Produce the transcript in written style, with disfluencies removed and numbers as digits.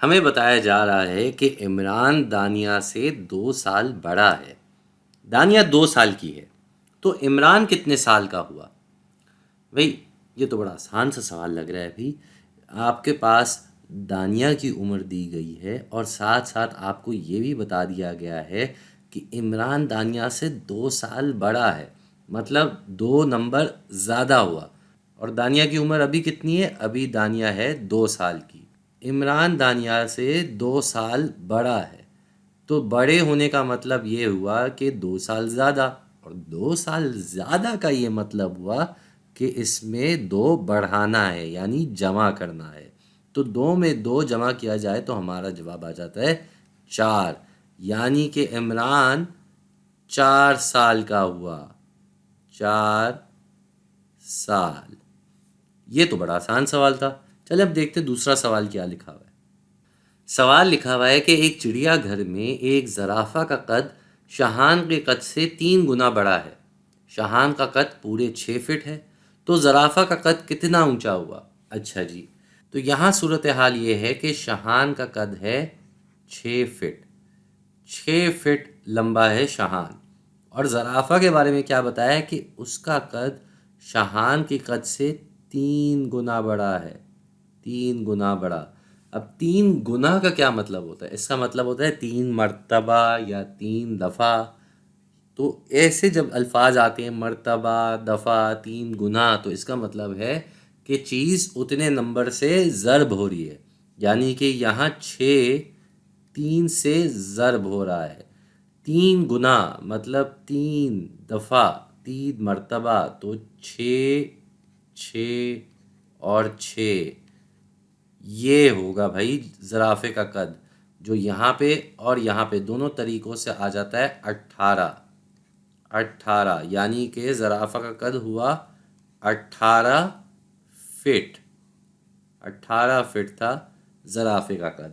ہمیں بتایا جا رہا ہے کہ عمران دانیہ سے 2 سال بڑا ہے۔ دانیہ 2 سال کی ہے تو عمران کتنے سال کا ہوا؟ بھئی یہ تو بڑا آسان سا سوال لگ رہا ہے بھی۔ آپ کے پاس دانیہ کی عمر دی گئی ہے اور ساتھ ساتھ آپ کو یہ بھی بتا دیا گیا ہے کہ عمران دانیہ سے 2 سال بڑا ہے، مطلب 2 نمبر زیادہ ہوا۔ اور دانیہ کی عمر ابھی کتنی ہے؟ ابھی دانیہ ہے 2 سال کی۔ عمران دانیہ سے 2 سال بڑا ہے، تو بڑے ہونے کا مطلب یہ ہوا کہ 2 سال زیادہ، اور 2 سال زیادہ کا یہ مطلب ہوا کہ اس میں 2 بڑھانا ہے، یعنی جمع کرنا ہے۔ تو 2 میں 2 جمع کیا جائے تو ہمارا جواب آ جاتا ہے 4، یعنی کہ عمران 4 سال کا ہوا۔ 4 سال۔ یہ تو بڑا آسان سوال تھا۔ چلے اب دیکھتے دوسرا سوال کیا لکھا ہوا ہے۔ سوال لکھا ہوا ہے کہ ایک چڑیا گھر میں ایک زرافہ کا قد شاہان کے قد سے 3 گنا بڑا ہے۔ شاہان کا قد پورے 6 فٹ ہے، تو زرافہ کا قد کتنا اونچا ہوا؟ اچھا جی، تو یہاں صورتحال یہ ہے کہ شاہان کا قد ہے 6 فٹ۔ 6 فٹ لمبا ہے شاہان، اور زرافہ کے بارے میں کیا بتایا ہے کہ اس کا قد شاہان کے قد سے 3 گنا بڑا ہے۔ 3 گنا بڑا۔ اب 3 گنا کا کیا مطلب ہوتا ہے؟ اس کا مطلب ہوتا ہے 3 مرتبہ یا 3 دفعہ۔ تو ایسے جب الفاظ آتے ہیں مرتبہ، دفعہ، 3 گنا، تو اس کا مطلب ہے کہ چیز اتنے نمبر سے ضرب ہو رہی ہے، یعنی کہ یہاں 6 3 سے ضرب ہو رہا ہے۔ 3 گنا مطلب 3 دفعہ، 3 مرتبہ، تو 6 6 اور 6، یہ ہوگا بھائی زرافے کا قد، جو یہاں پہ اور یہاں پہ دونوں طریقوں سے آ جاتا ہے 18۔ 18 یعنی کہ زرافہ کا قد ہوا 18 فٹ۔ 18 فٹ تھا زرافے کا قد۔